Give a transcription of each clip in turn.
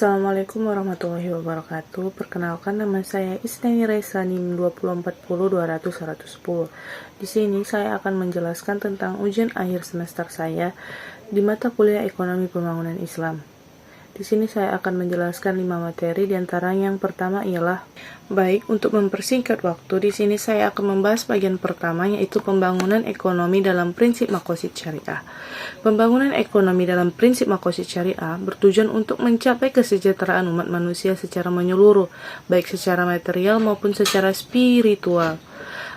Assalamualaikum warahmatullahi wabarakatuh. Perkenalkan, nama saya Isnani Raisa NIM 2040200-110. Di sini saya akan menjelaskan tentang ujian akhir semester saya di mata kuliah Ekonomi Pembangunan Islam. Di sini saya akan menjelaskan 5 materi, di antara yang pertama ialah untuk mempersingkat waktu. Di sini saya akan membahas bagian pertama, yaitu pembangunan ekonomi dalam prinsip makosid syariah. Pembangunan ekonomi dalam prinsip makosid syariah bertujuan untuk mencapai kesejahteraan umat manusia secara menyeluruh, baik secara material maupun secara spiritual.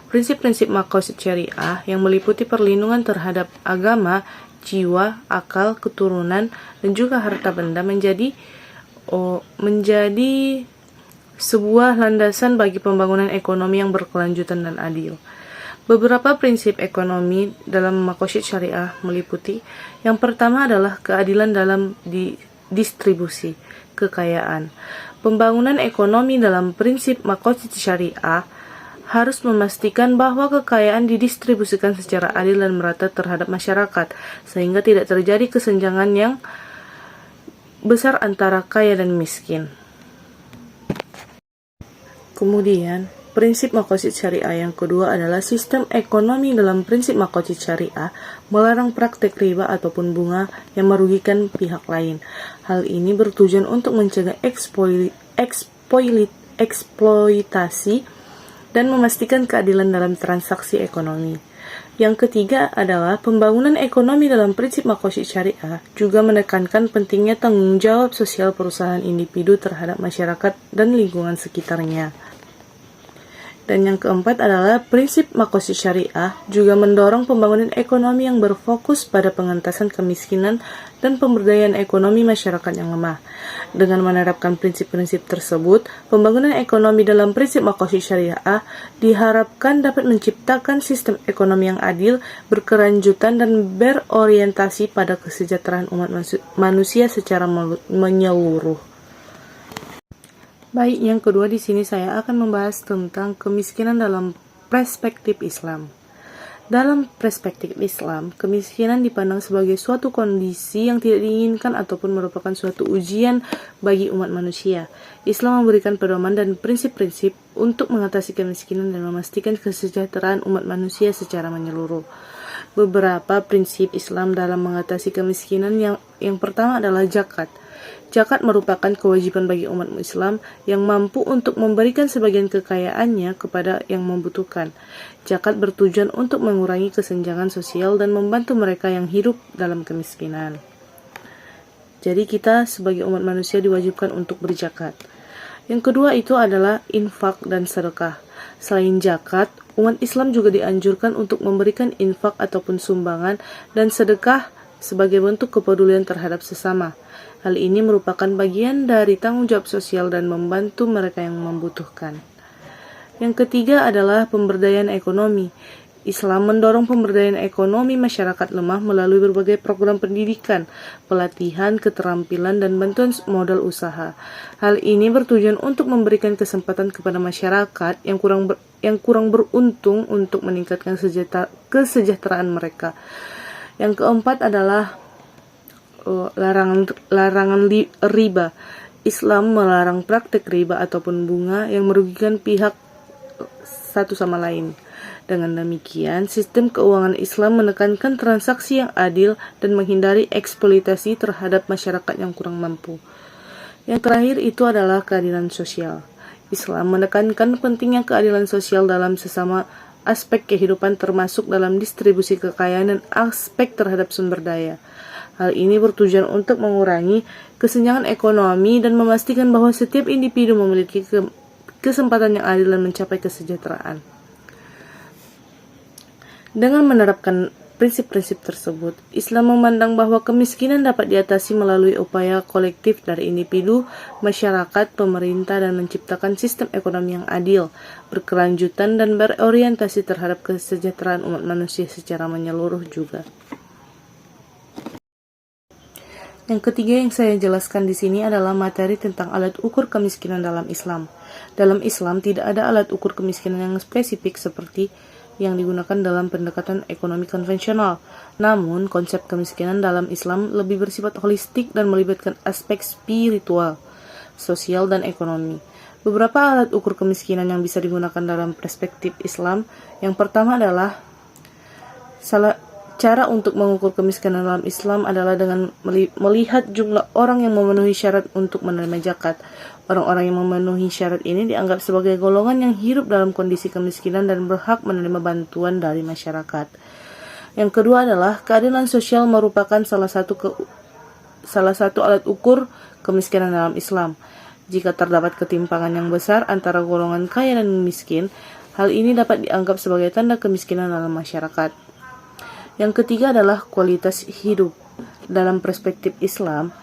Prinsip-prinsip makosid syariah yang meliputi perlindungan terhadap agama, jiwa, akal, keturunan, dan juga harta benda menjadi sebuah landasan bagi pembangunan ekonomi yang berkelanjutan dan adil. Beberapa prinsip ekonomi dalam makosid syariah meliputi: yang pertama adalah keadilan dalam distribusi kekayaan. Pembangunan ekonomi dalam prinsip makosid syariah harus memastikan bahwa kekayaan didistribusikan secara adil dan merata terhadap masyarakat, sehingga tidak terjadi kesenjangan yang besar antara kaya dan miskin. Kemudian, prinsip makosid syariah yang kedua adalah sistem ekonomi dalam prinsip makosid syariah melarang praktek riba ataupun bunga yang merugikan pihak lain. Hal ini bertujuan untuk mencegah eksploitasi dan memastikan keadilan dalam transaksi ekonomi. Yang ketiga adalah pembangunan ekonomi dalam prinsip makosid syariah juga menekankan pentingnya tanggung jawab sosial perusahaan individu terhadap masyarakat dan lingkungan sekitarnya. Dan yang keempat adalah prinsip makosid syariah juga mendorong pembangunan ekonomi yang berfokus pada pengentasan kemiskinan dan pemberdayaan ekonomi masyarakat yang lemah. Dengan menerapkan prinsip-prinsip tersebut, pembangunan ekonomi dalam prinsip makosid syariah diharapkan dapat menciptakan sistem ekonomi yang adil, berkelanjutan, dan berorientasi pada kesejahteraan umat manusia secara menyeluruh. Yang kedua, di sini saya akan membahas tentang kemiskinan dalam perspektif Islam. Dalam perspektif Islam, kemiskinan dipandang sebagai suatu kondisi yang tidak diinginkan ataupun merupakan suatu ujian bagi umat manusia. Islam memberikan pedoman dan prinsip-prinsip untuk mengatasi kemiskinan dan memastikan kesejahteraan umat manusia secara menyeluruh. Beberapa prinsip Islam dalam mengatasi kemiskinan yang pertama adalah zakat. Zakat merupakan kewajiban bagi umat Islam yang mampu untuk memberikan sebagian kekayaannya kepada yang membutuhkan. Zakat bertujuan untuk mengurangi kesenjangan sosial dan membantu mereka yang hidup dalam kemiskinan. Jadi kita sebagai umat manusia diwajibkan untuk berzakat. Yang kedua itu adalah infak dan sedekah. Selain zakat, umat Islam juga dianjurkan untuk memberikan infak ataupun sumbangan dan sedekah sebagai bentuk kepedulian terhadap sesama. Hal ini merupakan bagian dari tanggung jawab sosial dan membantu mereka yang membutuhkan. Yang ketiga adalah pemberdayaan ekonomi. Islam mendorong pemberdayaan ekonomi masyarakat lemah melalui berbagai program pendidikan, pelatihan, keterampilan, dan bantuan modal usaha. Hal ini bertujuan untuk memberikan kesempatan kepada masyarakat yang kurang beruntung untuk meningkatkan kesejahteraan mereka. Yang keempat adalah larangan riba. Islam melarang praktek riba ataupun bunga yang merugikan pihak satu sama lain. Dengan demikian, sistem keuangan Islam menekankan transaksi yang adil dan menghindari eksploitasi terhadap masyarakat yang kurang mampu. Yang terakhir itu adalah keadilan sosial. Islam menekankan pentingnya keadilan sosial dalam sesama aspek kehidupan, termasuk dalam distribusi kekayaan dan aspek terhadap sumber daya. Hal ini bertujuan untuk mengurangi kesenjangan ekonomi dan memastikan bahwa setiap individu memiliki kesempatan yang adil dan mencapai kesejahteraan. Dengan menerapkan prinsip-prinsip tersebut, Islam memandang bahwa kemiskinan dapat diatasi melalui upaya kolektif dari individu, masyarakat, pemerintah, dan menciptakan sistem ekonomi yang adil, berkelanjutan, dan berorientasi terhadap kesejahteraan umat manusia secara menyeluruh juga. Yang ketiga yang saya jelaskan di sini adalah materi tentang alat ukur kemiskinan dalam Islam. Dalam Islam tidak ada alat ukur kemiskinan yang spesifik seperti yang digunakan dalam pendekatan ekonomi konvensional. Namun, konsep kemiskinan dalam Islam lebih bersifat holistik dan melibatkan aspek spiritual. sosial, dan ekonomi. Beberapa alat ukur kemiskinan yang bisa digunakan dalam perspektif Islam. Yang pertama adalah cara untuk mengukur kemiskinan dalam Islam adalah dengan melihat jumlah orang yang memenuhi syarat untuk menerima zakat. Orang-orang yang memenuhi syarat ini dianggap sebagai golongan yang hidup dalam kondisi kemiskinan dan berhak menerima bantuan dari masyarakat. Yang kedua adalah keadilan sosial merupakan salah satu alat ukur kemiskinan dalam Islam. Jika terdapat ketimpangan yang besar antara golongan kaya dan miskin, hal ini dapat dianggap sebagai tanda kemiskinan dalam masyarakat. Yang ketiga adalah kualitas hidup. Dalam perspektif Islam,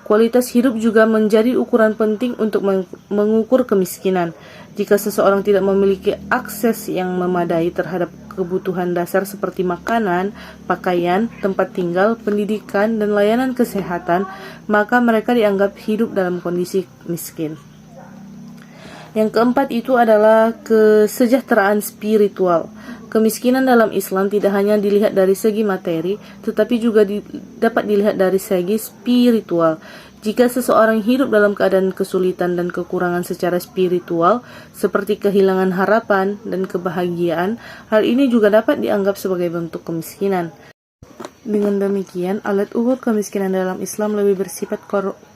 kualitas hidup juga menjadi ukuran penting untuk mengukur kemiskinan. Jika seseorang tidak memiliki akses yang memadai terhadap kebutuhan dasar seperti makanan, pakaian, tempat tinggal, pendidikan, dan layanan kesehatan, maka mereka dianggap hidup dalam kondisi miskin. Yang keempat itu adalah kesejahteraan spiritual. Kemiskinan dalam Islam tidak hanya dilihat dari segi materi, tetapi juga dapat dilihat dari segi spiritual. Jika seseorang hidup dalam keadaan kesulitan dan kekurangan secara spiritual, seperti kehilangan harapan dan kebahagiaan, hal ini juga dapat dianggap sebagai bentuk kemiskinan. Dengan demikian, alat ukur kemiskinan dalam Islam lebih bersifat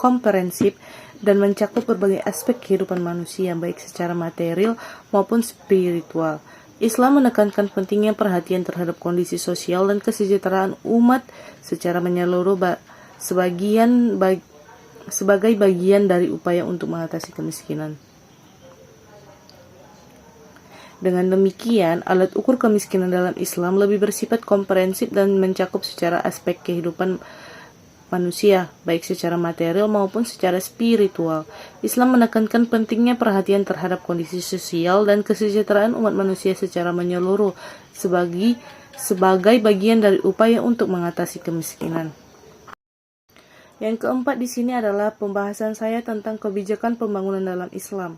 komprehensif dan mencakup berbagai aspek kehidupan manusia, baik secara material maupun spiritual. Islam menekankan pentingnya perhatian terhadap kondisi sosial dan kesejahteraan umat secara menyeluruh sebagai bagian dari upaya untuk mengatasi kemiskinan. Dengan demikian, alat ukur kemiskinan dalam Islam lebih bersifat komprehensif dan mencakup secara aspek kehidupan manusia, baik secara material maupun secara spiritual. Islam menekankan pentingnya perhatian terhadap kondisi sosial dan kesejahteraan umat manusia secara menyeluruh sebagai bagian dari upaya untuk mengatasi kemiskinan. Yang keempat di sini adalah pembahasan saya tentang kebijakan pembangunan dalam Islam.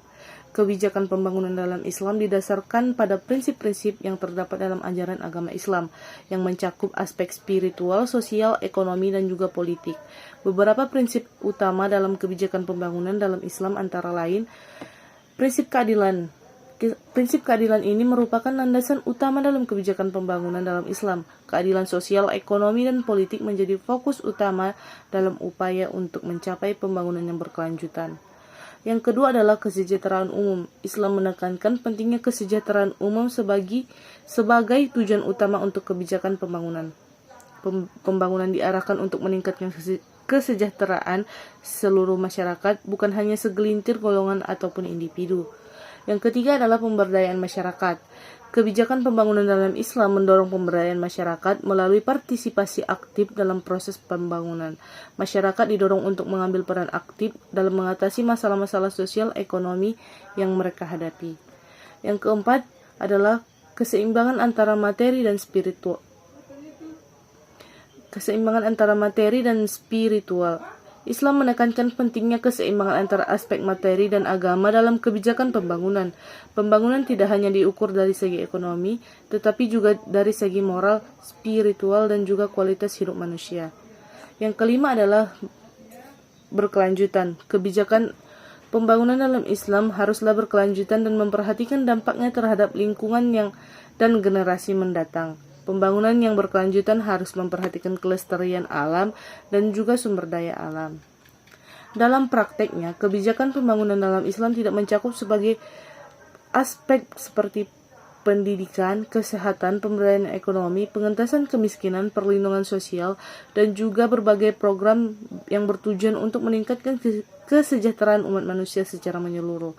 Kebijakan pembangunan dalam Islam didasarkan pada prinsip-prinsip yang terdapat dalam ajaran agama Islam, yang mencakup aspek spiritual, sosial, ekonomi, dan juga politik. Beberapa prinsip utama dalam kebijakan pembangunan dalam Islam antara lain, prinsip keadilan. Prinsip keadilan ini merupakan landasan utama dalam kebijakan pembangunan dalam Islam. Keadilan sosial, ekonomi, dan politik menjadi fokus utama dalam upaya untuk mencapai pembangunan yang berkelanjutan. Yang kedua adalah kesejahteraan umum. Islam menekankan pentingnya kesejahteraan umum sebagai tujuan utama untuk kebijakan pembangunan. Pembangunan diarahkan untuk meningkatkan kesejahteraan seluruh masyarakat, bukan hanya segelintir golongan ataupun individu. Yang ketiga adalah pemberdayaan masyarakat. Kebijakan pembangunan dalam Islam mendorong pemberdayaan masyarakat melalui partisipasi aktif dalam proses pembangunan. Masyarakat didorong untuk mengambil peran aktif dalam mengatasi masalah-masalah sosial ekonomi yang mereka hadapi. Yang keempat adalah keseimbangan antara materi dan spiritual. Islam menekankan pentingnya keseimbangan antara aspek materi dan agama dalam kebijakan pembangunan. Pembangunan tidak hanya diukur dari segi ekonomi, tetapi juga dari segi moral, spiritual, dan juga kualitas hidup manusia. Yang kelima adalah berkelanjutan. Kebijakan pembangunan dalam Islam haruslah berkelanjutan dan memperhatikan dampaknya terhadap lingkungan dan generasi mendatang. Pembangunan yang berkelanjutan harus memperhatikan kelestarian alam dan juga sumber daya alam. Dalam prakteknya, kebijakan pembangunan dalam Islam tidak mencakup sebagai aspek seperti pendidikan, kesehatan, pemberdayaan ekonomi, pengentasan kemiskinan, perlindungan sosial, dan juga berbagai program yang bertujuan untuk meningkatkan kesejahteraan umat manusia secara menyeluruh.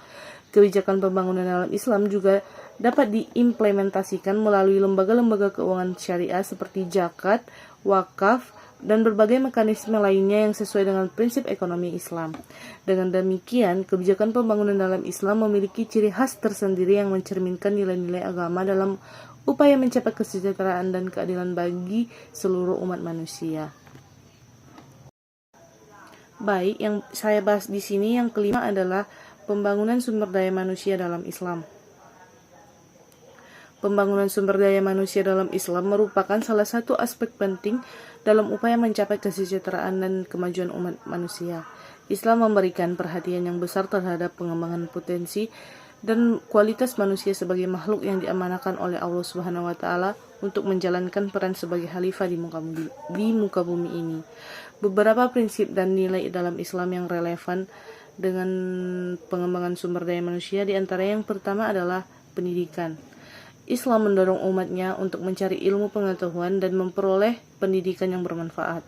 Kebijakan pembangunan dalam Islam juga dapat diimplementasikan melalui lembaga-lembaga keuangan syariah seperti zakat, wakaf, dan berbagai mekanisme lainnya yang sesuai dengan prinsip ekonomi Islam. Dengan demikian, kebijakan pembangunan dalam Islam memiliki ciri khas tersendiri yang mencerminkan nilai-nilai agama dalam upaya mencapai kesejahteraan dan keadilan bagi seluruh umat manusia. Baik, yang saya bahas di sini yang kelima adalah pembangunan sumber daya manusia dalam Islam. Pembangunan sumber daya manusia dalam Islam merupakan salah satu aspek penting dalam upaya mencapai kesejahteraan dan kemajuan umat manusia. Islam memberikan perhatian yang besar terhadap pengembangan potensi dan kualitas manusia sebagai makhluk yang diamanahkan oleh Allah Subhanahu wa taala untuk menjalankan peran sebagai khalifah di muka bumi ini. Beberapa prinsip dan nilai dalam Islam yang relevan dengan pengembangan sumber daya manusia, di antara yang pertama adalah pendidikan. Islam mendorong umatnya untuk mencari ilmu pengetahuan dan memperoleh pendidikan yang bermanfaat.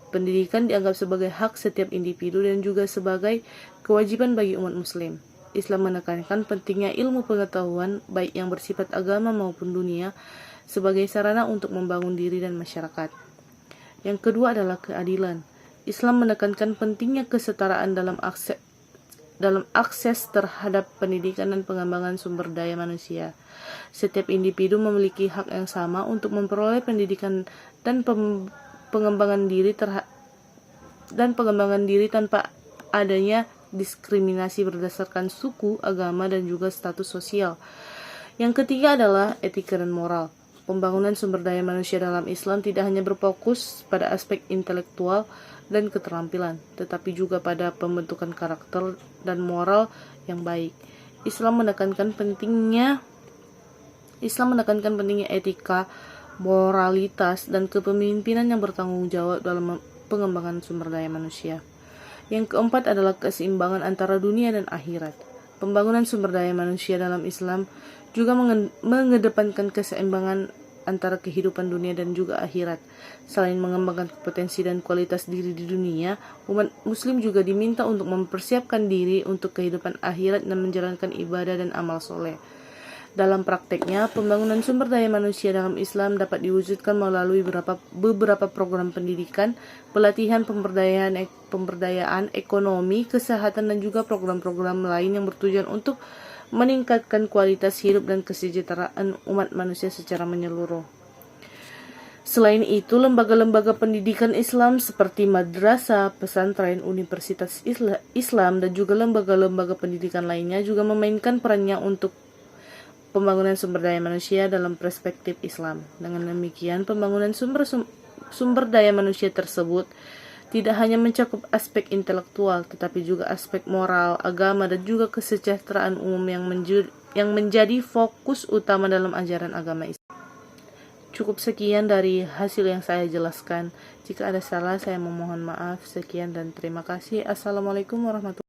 Pendidikan dianggap sebagai hak setiap individu dan juga sebagai kewajiban bagi umat muslim. Islam menekankan pentingnya ilmu pengetahuan baik yang bersifat agama maupun dunia sebagai sarana untuk membangun diri dan masyarakat. Yang kedua adalah keadilan. Islam menekankan pentingnya kesetaraan dalam akses terhadap pendidikan dan pengembangan sumber daya manusia. Setiap individu memiliki hak yang sama untuk memperoleh pendidikan dan pengembangan diri tanpa adanya diskriminasi berdasarkan suku, agama, dan juga status sosial. Yang ketiga adalah etika dan moral. Pembangunan sumber daya manusia dalam Islam tidak hanya berfokus pada aspek intelektual dan keterampilan, tetapi juga pada pembentukan karakter dan moral yang baik. Islam menekankan pentingnya etika, moralitas, dan kepemimpinan yang bertanggung jawab dalam pengembangan sumber daya manusia. Yang keempat adalah keseimbangan antara dunia dan akhirat. Pembangunan sumber daya manusia dalam Islam juga mengedepankan keseimbangan antara kehidupan dunia dan juga akhirat. Selain mengembangkan potensi dan kualitas diri di dunia, umat muslim juga diminta untuk mempersiapkan diri untuk kehidupan akhirat dan menjalankan ibadah dan amal soleh. Dalam prakteknya, pembangunan sumber daya manusia dalam Islam dapat diwujudkan melalui beberapa program pendidikan, pelatihan, pemberdayaan ekonomi, kesehatan, dan juga program-program lain yang bertujuan untuk meningkatkan kualitas hidup dan kesejahteraan umat manusia secara menyeluruh. Selain itu, lembaga-lembaga pendidikan Islam seperti madrasah, pesantren, universitas Islam, dan juga lembaga-lembaga pendidikan lainnya juga memainkan perannya untuk pembangunan sumber daya manusia dalam perspektif Islam. Dengan demikian, pembangunan sumber daya manusia tersebut tidak hanya mencakup aspek intelektual, tetapi juga aspek moral, agama, dan juga kesejahteraan umum yang menjadi fokus utama dalam ajaran agama Islam. Cukup sekian dari hasil yang saya jelaskan. Jika ada salah, saya memohon maaf. Sekian dan terima kasih. Assalamualaikum warahmatullahi wabarakatuh.